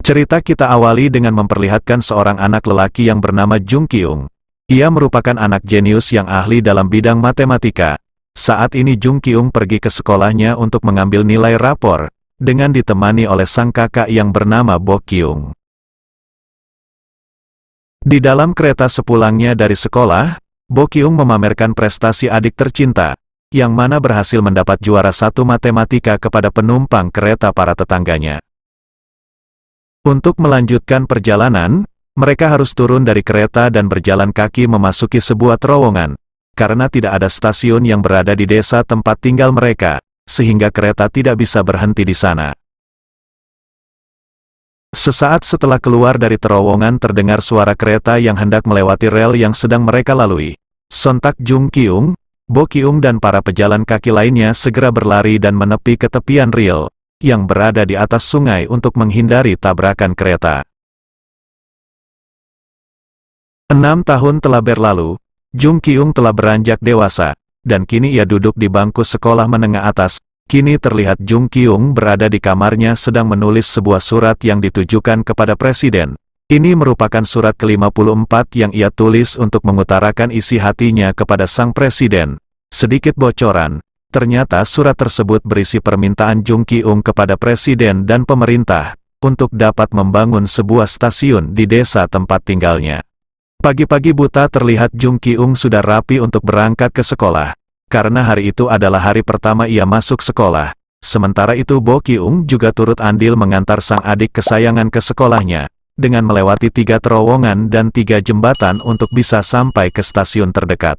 Cerita kita awali dengan memperlihatkan seorang anak lelaki yang bernama Jung Kyung. Ia merupakan anak jenius yang ahli dalam bidang matematika. Saat ini Jung Kyung pergi ke sekolahnya untuk mengambil nilai rapor, dengan ditemani oleh sang kakak yang bernama Bo Kyung. Di dalam kereta sepulangnya dari sekolah, Bo Kyung memamerkan prestasi adik tercinta, yang mana berhasil mendapat juara 1 matematika kepada penumpang kereta para tetangganya. Untuk melanjutkan perjalanan, mereka harus turun dari kereta dan berjalan kaki memasuki sebuah terowongan, karena tidak ada stasiun yang berada di desa tempat tinggal mereka, sehingga kereta tidak bisa berhenti di sana. Sesaat setelah keluar dari terowongan terdengar suara kereta yang hendak melewati rel yang sedang mereka lalui. Sontak Jung Kyung, Bo Kyung dan para pejalan kaki lainnya segera berlari dan menepi ke tepian rel yang berada di atas sungai untuk menghindari tabrakan kereta. 6 tahun telah berlalu, Jung Kyung telah beranjak dewasa, dan kini ia duduk di bangku sekolah menengah atas. Kini terlihat Jung Kyung berada di kamarnya sedang menulis sebuah surat yang ditujukan kepada presiden. Ini merupakan surat ke-54 yang ia tulis untuk mengutarakan isi hatinya kepada sang presiden. Sedikit bocoran, ternyata surat tersebut berisi permintaan Jung Kyung kepada presiden dan pemerintah, untuk dapat membangun sebuah stasiun di desa tempat tinggalnya. Pagi-pagi buta terlihat Jung Kyung sudah rapi untuk berangkat ke sekolah. Karena hari itu adalah hari pertama ia masuk sekolah. Sementara itu Bo Kyung juga turut andil mengantar sang adik kesayangan ke sekolahnya, dengan melewati 3 terowongan dan 3 jembatan untuk bisa sampai ke stasiun terdekat.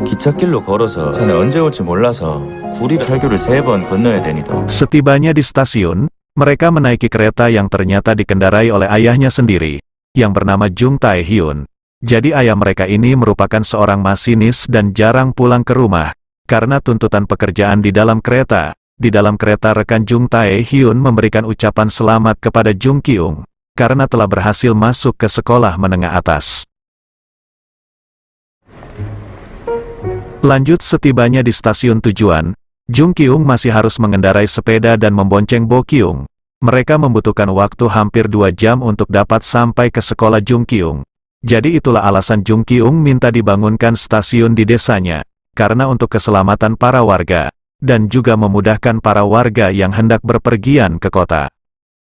기찻길로 걸어서 전에 언제 올지 몰라서 구리철교를 3번 건너야 되니다. Setibanya di stasiun, mereka menaiki kereta yang ternyata dikendarai oleh ayahnya sendiri, yang bernama Jung Tae-hyun. Jadi ayah mereka ini merupakan seorang masinis dan jarang pulang ke rumah, karena tuntutan pekerjaan di dalam kereta. Di dalam kereta rekan Jung Tae-hyun memberikan ucapan selamat kepada Jung Kyung, karena telah berhasil masuk ke sekolah menengah atas. Lanjut setibanya di stasiun tujuan, Jung Kyung masih harus mengendarai sepeda dan membonceng Bo Kyung. Mereka membutuhkan waktu hampir 2 jam untuk dapat sampai ke sekolah Jung Kyung. Jadi itulah alasan Jung Kyung minta dibangunkan stasiun di desanya, karena untuk keselamatan para warga, dan juga memudahkan para warga yang hendak berpergian ke kota.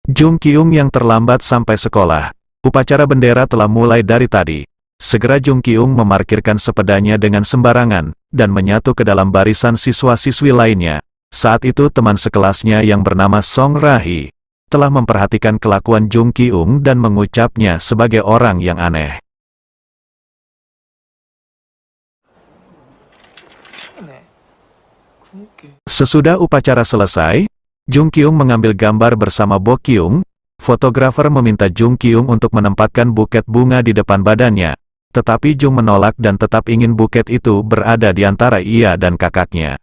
Jung Kyung yang terlambat sampai sekolah. Upacara bendera telah mulai dari tadi. Segera Jung Kyung memarkirkan sepedanya dengan sembarangan, dan menyatu ke dalam barisan siswa-siswi lainnya. Saat itu teman sekelasnya yang bernama Song Rahi, telah memperhatikan kelakuan Jung Kyung dan mengucapnya sebagai orang yang aneh. Sesudah upacara selesai, Jung Kyung mengambil gambar bersama Bo Kyung. Fotografer meminta Jung Kyung untuk menempatkan buket bunga di depan badannya, tetapi Jung menolak dan tetap ingin buket itu berada di antara ia dan kakaknya.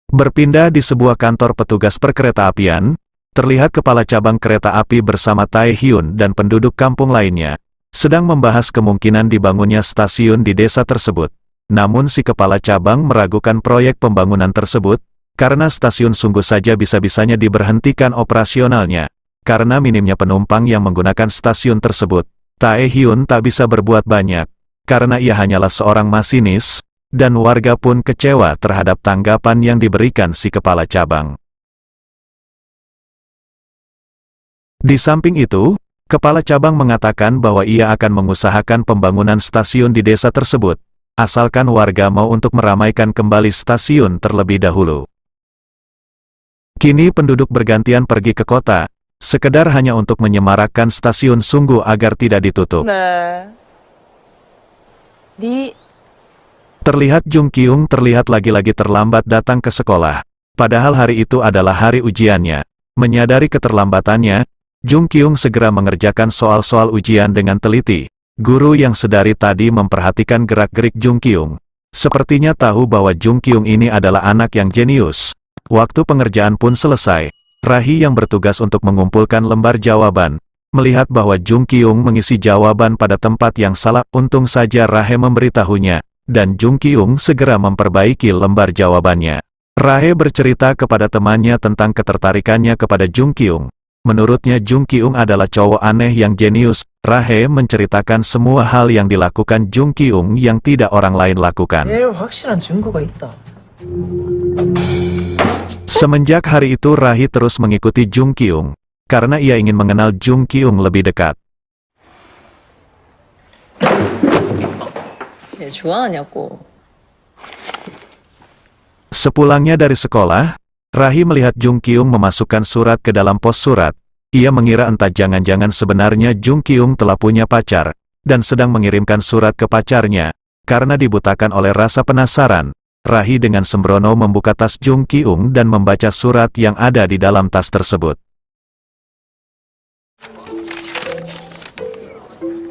Berpindah di sebuah kantor petugas perkeretaapian, terlihat kepala cabang kereta api bersama Tae-hyun dan penduduk kampung lainnya, sedang membahas kemungkinan dibangunnya stasiun di desa tersebut. Namun si kepala cabang meragukan proyek pembangunan tersebut, karena stasiun sungguh saja bisa-bisanya diberhentikan operasionalnya, karena minimnya penumpang yang menggunakan stasiun tersebut. Tae-hyun tak bisa berbuat banyak, karena ia hanyalah seorang masinis, dan warga pun kecewa terhadap tanggapan yang diberikan si kepala cabang. Di samping itu, kepala cabang mengatakan bahwa ia akan mengusahakan pembangunan stasiun di desa tersebut, asalkan warga mau untuk meramaikan kembali stasiun terlebih dahulu. Kini penduduk bergantian pergi ke kota, sekedar hanya untuk menyemarakkan stasiun sungguh agar tidak ditutup. Terlihat Jung Kyung terlihat lagi-lagi terlambat datang ke sekolah, padahal hari itu adalah hari ujiannya. Menyadari keterlambatannya, Jung Kyung segera mengerjakan soal-soal ujian dengan teliti. Guru yang sedari tadi memperhatikan gerak-gerik Jung Kyung, sepertinya tahu bahwa Jung Kyung ini adalah anak yang jenius. Waktu pengerjaan pun selesai. Rahi yang bertugas untuk mengumpulkan lembar jawaban, melihat bahwa Jung Kyung mengisi jawaban pada tempat yang salah. Untung saja Rahe memberitahunya, dan Jung Kyung segera memperbaiki lembar jawabannya. Rahe bercerita kepada temannya tentang ketertarikannya kepada Jung Kyung. Menurutnya Jung Kyung adalah cowok aneh yang jenius. Rahe menceritakan semua hal yang dilakukan Jung Kyung yang tidak orang lain lakukan. 제일 확실한 증거가 있다. Semenjak hari itu Rahi terus mengikuti Jung Kyung, karena ia ingin mengenal Jung Kyung lebih dekat. 얘 좋아하냐고. Sepulangnya dari sekolah, Rahi melihat Jung Kyung memasukkan surat ke dalam pos surat. Ia mengira entah jangan-jangan sebenarnya Jung Kyung telah punya pacar, dan sedang mengirimkan surat ke pacarnya. Karena dibutakan oleh rasa penasaran, Rahi dengan sembrono membuka tas Jung Kyung dan membaca surat yang ada di dalam tas tersebut.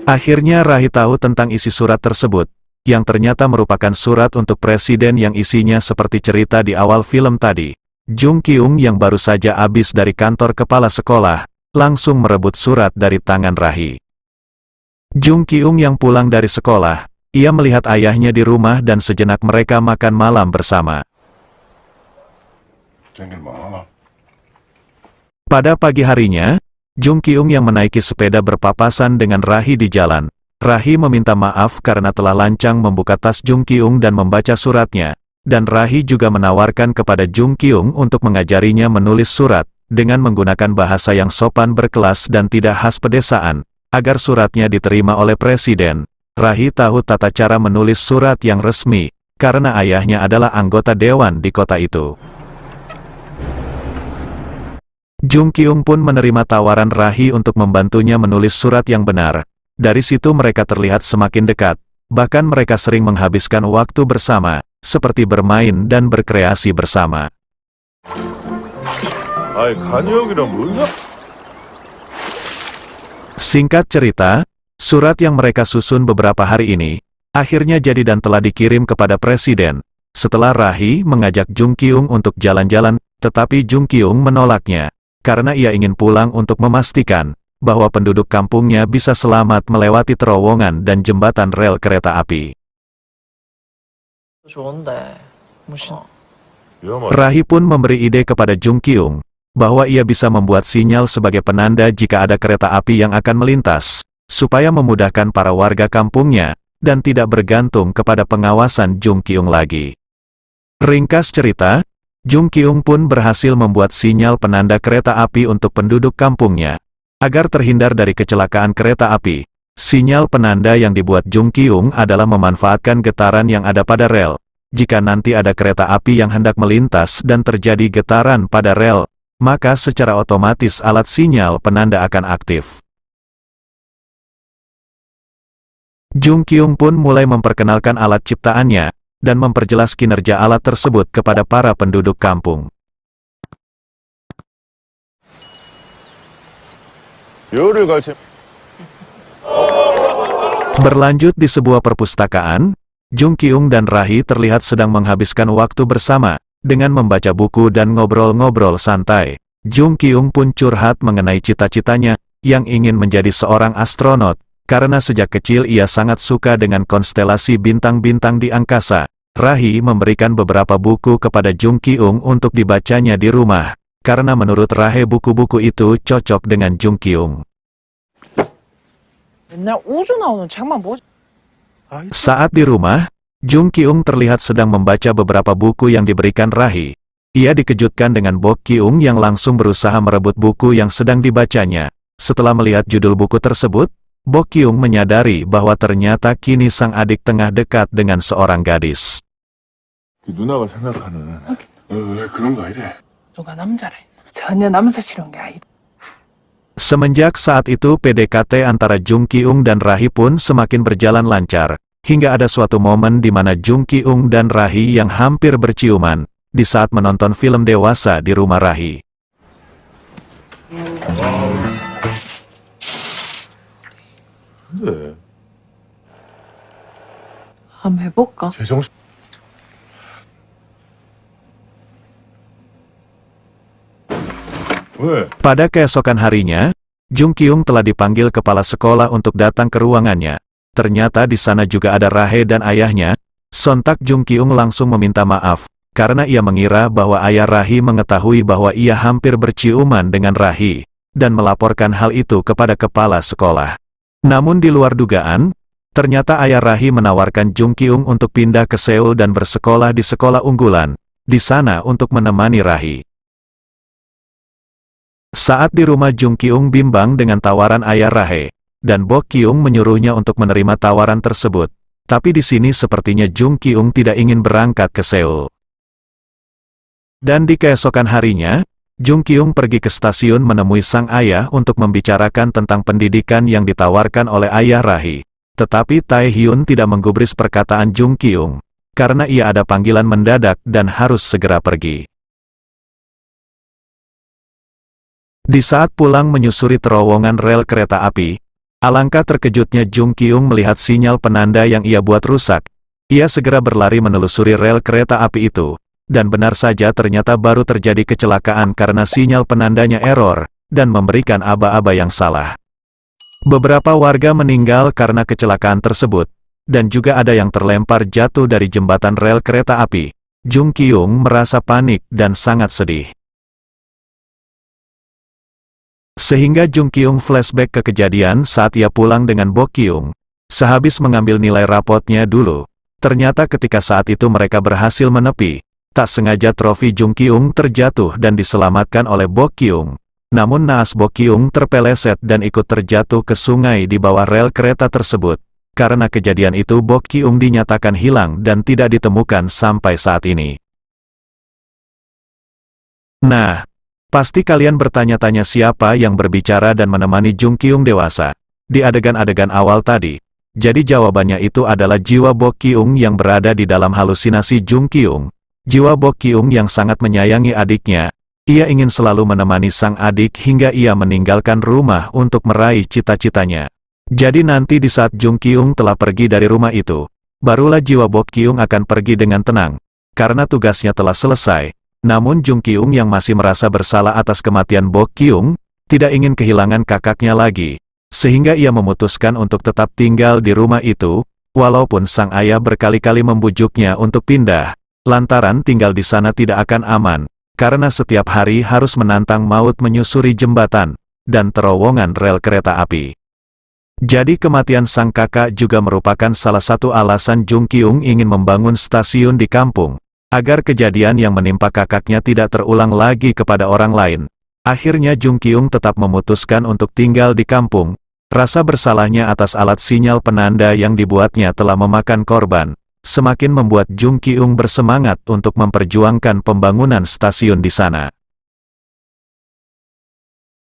Akhirnya Rahi tahu tentang isi surat tersebut, yang ternyata merupakan surat untuk presiden yang isinya seperti cerita di awal film tadi. Jung Kyung yang baru saja habis dari kantor kepala sekolah, langsung merebut surat dari tangan Rahi. Jung Kyung yang pulang dari sekolah, ia melihat ayahnya di rumah dan sejenak mereka makan malam bersama. Pada pagi harinya, Jung Kyung yang menaiki sepeda berpapasan dengan Rahi di jalan. Rahi meminta maaf karena telah lancang membuka tas Jung Kyung dan membaca suratnya, dan Rahi juga menawarkan kepada Jung Kyung untuk mengajarinya menulis surat, dengan menggunakan bahasa yang sopan berkelas dan tidak khas pedesaan, agar suratnya diterima oleh presiden. Rahi tahu tata cara menulis surat yang resmi, karena ayahnya adalah anggota dewan di kota itu. Jung Kyung pun menerima tawaran Rahi untuk membantunya menulis surat yang benar. Dari situ mereka terlihat semakin dekat, bahkan mereka sering menghabiskan waktu bersama, seperti bermain dan berkreasi bersama. Singkat cerita, surat yang mereka susun beberapa hari ini, akhirnya jadi dan telah dikirim kepada presiden. Setelah Rahi mengajak Jung Kyung untuk jalan-jalan, tetapi Jung Kyung menolaknya, karena ia ingin pulang untuk memastikan bahwa penduduk kampungnya bisa selamat melewati terowongan dan jembatan rel kereta api. 좋은데 무슨 Rahi pun memberi ide kepada Jung Kyung, bahwa ia bisa membuat sinyal sebagai penanda jika ada kereta api yang akan melintas, supaya memudahkan para warga kampungnya, dan tidak bergantung kepada pengawasan Jung Kyung lagi. Ringkas cerita, Jung Kyung pun berhasil membuat sinyal penanda kereta api untuk penduduk kampungnya. Agar terhindar dari kecelakaan kereta api, sinyal penanda yang dibuat Jung Kyung adalah memanfaatkan getaran yang ada pada rel. Jika nanti ada kereta api yang hendak melintas dan terjadi getaran pada rel, maka secara otomatis alat sinyal penanda akan aktif. Jung Kyung pun mulai memperkenalkan alat ciptaannya, dan memperjelas kinerja alat tersebut kepada para penduduk kampung. Berlanjut di sebuah perpustakaan, Jung Kyung dan Rahi terlihat sedang menghabiskan waktu bersama, dengan membaca buku dan ngobrol-ngobrol santai. Jung Kyung pun curhat mengenai cita-citanya, yang ingin menjadi seorang astronot, karena sejak kecil ia sangat suka dengan konstelasi bintang-bintang di angkasa. Rahi memberikan beberapa buku kepada Jung Kyung untuk dibacanya di rumah, karena menurut Rahe buku-buku itu cocok dengan Jung Kyung. 맨날 우주 나오는 책만 보지. Saat di rumah, Jung Kyung terlihat sedang membaca beberapa buku yang diberikan Rahi. Ia dikejutkan dengan Bok Kyung yang langsung berusaha merebut buku yang sedang dibacanya. Setelah melihat judul buku tersebut, Bok Kyung menyadari bahwa ternyata kini sang adik tengah dekat dengan seorang gadis. 누나가 생각하는 왜 그런 거 아니래? 누가 남자래. 전혀 남사 싫은 게 아니다. Semenjak saat itu PDKT antara Jung Kyung dan Rahi pun semakin berjalan lancar, hingga ada suatu momen di mana Jung Kyung dan Rahi yang hampir berciuman, di saat menonton film dewasa di rumah Rahi. 네. 한번 해볼까? 재정신 왜? Pada keesokan harinya, Jung Kyung telah dipanggil kepala sekolah untuk datang ke ruangannya. Ternyata di sana juga ada Rahe dan ayahnya. Sontak Jung Kyung langsung meminta maaf, karena ia mengira bahwa ayah Rahi mengetahui bahwa ia hampir berciuman dengan Rahi, dan melaporkan hal itu kepada kepala sekolah. Namun di luar dugaan, ternyata ayah Rahi menawarkan Jung Ki-ung untuk pindah ke Seoul dan bersekolah di sekolah unggulan, di sana untuk menemani Rahi. Saat di rumah, Jung Ki-ung bimbang dengan tawaran ayah Rahe, dan Bok Ki-ung menyuruhnya untuk menerima tawaran tersebut. Tapi di sini sepertinya Jung Ki-ung tidak ingin berangkat ke Seoul. Dan di keesokan harinya, Jung Ki-ung pergi ke stasiun menemui sang ayah untuk membicarakan tentang pendidikan yang ditawarkan oleh ayah Rahi. Tetapi Tae Hyun tidak menggubris perkataan Jung Ki-ung, karena ia ada panggilan mendadak dan harus segera pergi. Di saat pulang menyusuri terowongan rel kereta api, alangkah terkejutnya Jung Ki-ung melihat sinyal penanda yang ia buat rusak. Ia segera berlari menelusuri rel kereta api itu, dan benar saja ternyata baru terjadi kecelakaan karena sinyal penandanya error, dan memberikan aba-aba yang salah. Beberapa warga meninggal karena kecelakaan tersebut, dan juga ada yang terlempar jatuh dari jembatan rel kereta api. Jung Ki-ung merasa panik dan sangat sedih. Sehingga Jung Ki-ung flashback ke kejadian saat ia pulang dengan Bok Ki-ung. Sehabis mengambil nilai rapotnya dulu, ternyata ketika saat itu mereka berhasil menepi, tak sengaja trofi Jung Ki-ung terjatuh dan diselamatkan oleh Bok Ki-ung. Namun naas Bok Ki-ung terpeleset dan ikut terjatuh ke sungai di bawah rel kereta tersebut. Karena kejadian itu Bok Ki-ung dinyatakan hilang dan tidak ditemukan sampai saat ini. Nah, pasti kalian bertanya-tanya siapa yang berbicara dan menemani Jung Ki-ung dewasa di adegan-adegan awal tadi. Jadi jawabannya itu adalah jiwa Bok Ki-ung yang berada di dalam halusinasi Jung Ki-ung. Jiwa Bok Ki-ung yang sangat menyayangi adiknya. Ia ingin selalu menemani sang adik hingga ia meninggalkan rumah untuk meraih cita-citanya. Jadi nanti di saat Jung Ki-ung telah pergi dari rumah itu, barulah jiwa Bok Ki-ung akan pergi dengan tenang, karena tugasnya telah selesai. Namun Jung Ki-ung yang masih merasa bersalah atas kematian Bok Ki-ung, tidak ingin kehilangan kakaknya lagi, sehingga ia memutuskan untuk tetap tinggal di rumah itu, walaupun sang ayah berkali-kali membujuknya untuk pindah, lantaran tinggal di sana tidak akan aman, karena setiap hari harus menantang maut menyusuri jembatan dan terowongan rel kereta api. Jadi kematian sang kakak juga merupakan salah satu alasan Jung Ki-ung ingin membangun stasiun di kampung, agar kejadian yang menimpa kakaknya tidak terulang lagi kepada orang lain. Akhirnya Jung Ki-ung tetap memutuskan untuk tinggal di kampung. Rasa bersalahnya atas alat sinyal penanda yang dibuatnya telah memakan korban, semakin membuat Jung Ki-ung bersemangat untuk memperjuangkan pembangunan stasiun di sana.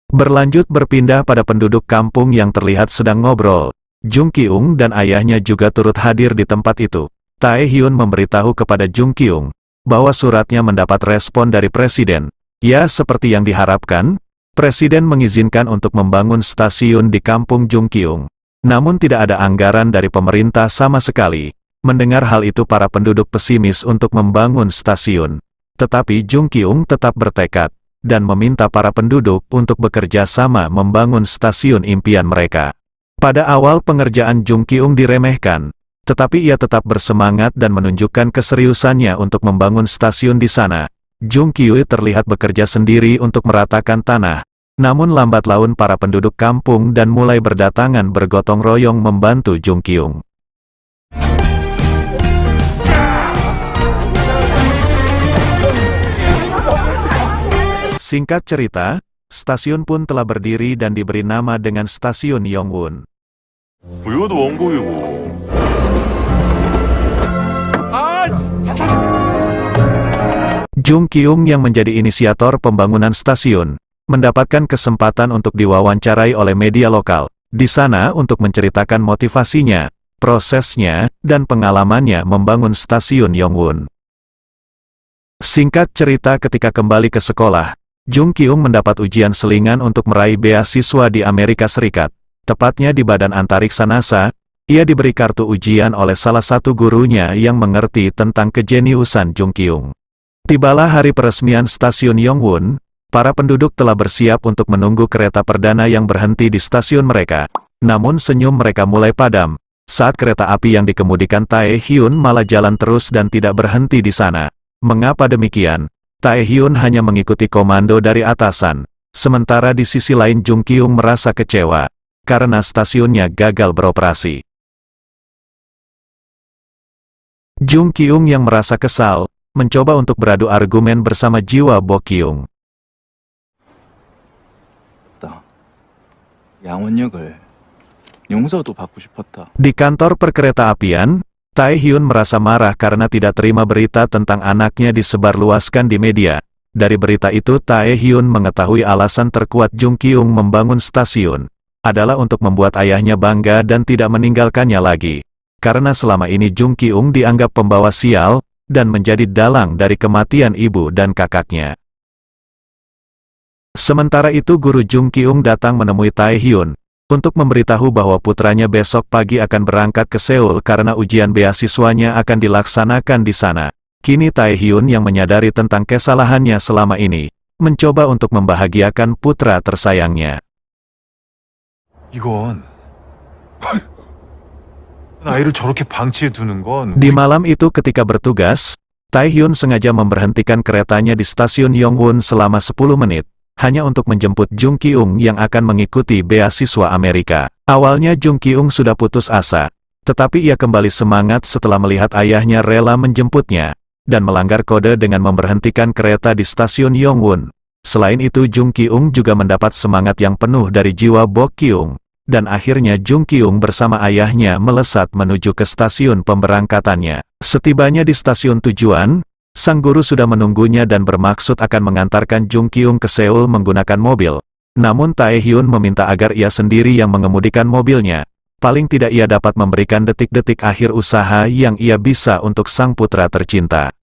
Berlanjut berpindah pada penduduk kampung yang terlihat sedang ngobrol. Jung Ki-ung dan ayahnya juga turut hadir di tempat itu. Tae Hyun memberitahu kepada Jung Ki-ung bahwa suratnya mendapat respon dari presiden. Ya, seperti yang diharapkan, presiden mengizinkan untuk membangun stasiun di kampung Jung Ki-ung. Namun tidak ada anggaran dari pemerintah sama sekali. Mendengar hal itu para penduduk pesimis untuk membangun stasiun. Tetapi Jung Ki-ung tetap bertekad dan meminta para penduduk untuk bekerja sama membangun stasiun impian mereka. Pada awal pengerjaan Jung Ki-ung diremehkan, tetapi ia tetap bersemangat dan menunjukkan keseriusannya untuk membangun stasiun di sana. Jung Ki-ung terlihat bekerja sendiri untuk meratakan tanah, namun lambat laun para penduduk kampung dan mulai berdatangan bergotong royong membantu Jung Ki-ung. Singkat cerita, stasiun pun telah berdiri dan diberi nama dengan Stasiun Yongwon. 이것도 원곡이고. Jung Ki-ung yang menjadi inisiator pembangunan stasiun, mendapatkan kesempatan untuk diwawancarai oleh media lokal, di sana untuk menceritakan motivasinya, prosesnya, dan pengalamannya membangun stasiun Yongwon. Singkat cerita ketika kembali ke sekolah, Jung Ki-ung mendapat ujian selingan untuk meraih beasiswa di Amerika Serikat. Tepatnya di Badan Antariksa NASA, ia diberi kartu ujian oleh salah satu gurunya yang mengerti tentang kejeniusan Jung Ki-ung. Tibalah hari peresmian stasiun Yongwon, para penduduk telah bersiap untuk menunggu kereta perdana yang berhenti di stasiun mereka. Namun senyum mereka mulai padam, saat kereta api yang dikemudikan Tae Hyun malah jalan terus dan tidak berhenti di sana. Mengapa demikian? Taehyun hanya mengikuti komando dari atasan. Sementara di sisi lain Jung Kyung merasa kecewa karena stasiunnya gagal beroperasi. Jung Kyung yang merasa kesal, mencoba untuk beradu argumen bersama Jiwa Bo Kyung. 양원역을 용서도 받고 싶었다. Di kantor perkereta-apian, Taehyun merasa marah karena tidak terima berita tentang anaknya disebarluaskan di media. Dari berita itu Taehyun mengetahui alasan terkuat Jung Kyung membangun stasiun adalah untuk membuat ayahnya bangga dan tidak meninggalkannya lagi. Karena selama ini Jung Kyung dianggap pembawa sial dan menjadi dalang dari kematian ibu dan kakaknya. Sementara itu guru Jung Kyung datang menemui Taehyun untuk memberitahu bahwa putranya besok pagi akan berangkat ke Seoul karena ujian beasiswanya akan dilaksanakan di sana. Kini Taehyun yang menyadari tentang kesalahannya selama ini, mencoba untuk membahagiakan putra tersayangnya. 이건 아이를 저렇게 방치해 두는 건 Di malam itu ketika bertugas, Taehyun sengaja memberhentikan keretanya di stasiun Yongwon selama 10 menit, hanya untuk menjemput Jung Kyung yang akan mengikuti beasiswa Amerika. Awalnya Jung Kyung sudah putus asa, tetapi ia kembali semangat setelah melihat ayahnya rela menjemputnya, dan melanggar kode dengan memberhentikan kereta di stasiun Yongwon. Selain itu Jung Kyung juga mendapat semangat yang penuh dari Jiwa Bo Kyung, dan akhirnya Jung Kyung bersama ayahnya melesat menuju ke stasiun pemberangkatannya. Setibanya di stasiun tujuan, sang guru sudah menunggunya dan bermaksud akan mengantarkan Jung Kyung ke Seoul menggunakan mobil. Namun Taehyun meminta agar ia sendiri yang mengemudikan mobilnya. Paling tidak ia dapat memberikan detik-detik akhir usaha yang ia bisa untuk sang putra tercinta.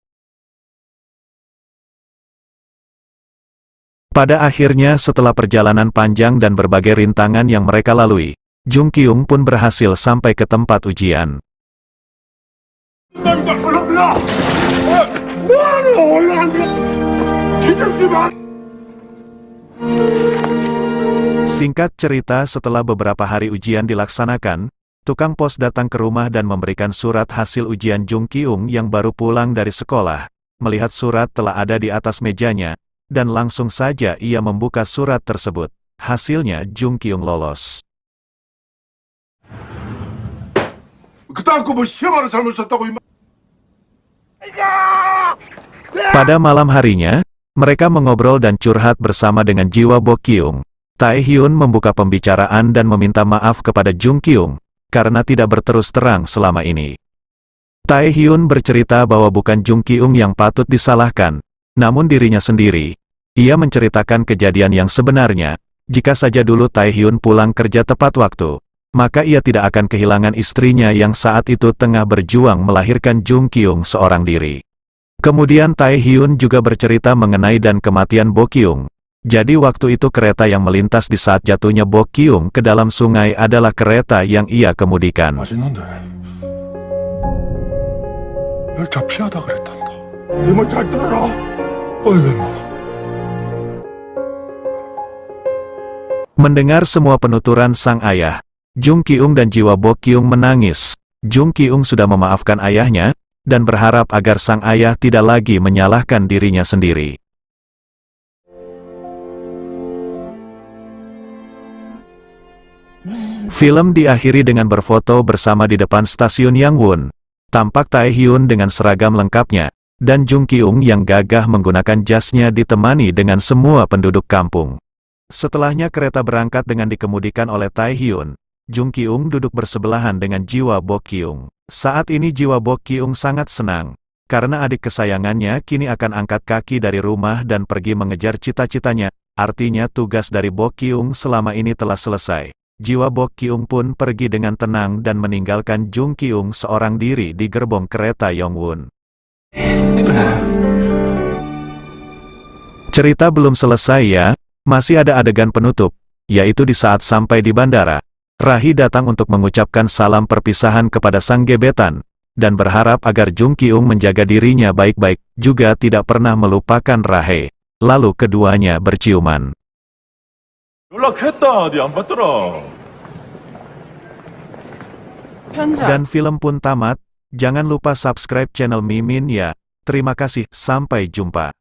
Pada akhirnya setelah perjalanan panjang dan berbagai rintangan yang mereka lalui, Jung Kyung pun berhasil sampai ke tempat ujian. Singkat cerita, setelah beberapa hari ujian dilaksanakan, tukang pos datang ke rumah dan memberikan surat hasil ujian Jung Kyung yang baru pulang dari sekolah. Melihat surat telah ada di atas mejanya, dan langsung saja ia membuka surat tersebut. Hasilnya Jung Kyung lolos. 그딴 거뭐 시험 하나 잘못 쳤다고 임마. Pada malam harinya, mereka mengobrol dan curhat bersama dengan Jiwa Bo Kyung. Taehyun membuka pembicaraan dan meminta maaf kepada Jung Kyung, karena tidak berterus terang selama ini. Taehyun bercerita bahwa bukan Jung Kyung yang patut disalahkan, namun dirinya sendiri. Ia menceritakan kejadian yang sebenarnya. Jika saja dulu Taehyun pulang kerja tepat waktu, maka ia tidak akan kehilangan istrinya yang saat itu tengah berjuang melahirkan Jung Kyung seorang diri. Kemudian Taehyun juga bercerita mengenai dan kematian Bo Kyung. Jadi waktu itu kereta yang melintas di saat jatuhnya Bo Kyung ke dalam sungai adalah kereta yang ia kemudikan. 맛있는데. 열차 피하다 그랬단다. 이 말 잘 들어라. 어이구. Mendengar semua penuturan sang ayah, Jung Kyung dan Jiwa Bo Kyung menangis. Jung Kyung sudah memaafkan ayahnya, dan berharap agar sang ayah tidak lagi menyalahkan dirinya sendiri. Film diakhiri dengan berfoto bersama di depan stasiun Yangwon. Tampak Taehyun dengan seragam lengkapnya, dan Jung Kyung yang gagah menggunakan jasnya ditemani dengan semua penduduk kampung. Setelahnya kereta berangkat dengan dikemudikan oleh Taehyun. Jung Kyung duduk bersebelahan dengan Jiwa Bo Kyung. Saat ini Jiwa Bo Kyung sangat senang, karena adik kesayangannya kini akan angkat kaki dari rumah dan pergi mengejar cita-citanya. Artinya tugas dari Bo Kyung selama ini telah selesai. Jiwa Bo Kyung pun pergi dengan tenang dan meninggalkan Jung Kyung seorang diri di gerbong kereta Yongwon. Cerita belum selesai ya, masih ada adegan penutup, yaitu di saat sampai di bandara. Rahi datang untuk mengucapkan salam perpisahan kepada sang gebetan, dan berharap agar Jung Kyung menjaga dirinya baik-baik, juga tidak pernah melupakan Rahe. Lalu keduanya berciuman. 연락했다. 네 안 받더라. 편지 Dan film pun tamat. Jangan lupa subscribe channel Mimin ya. Terima kasih, sampai jumpa.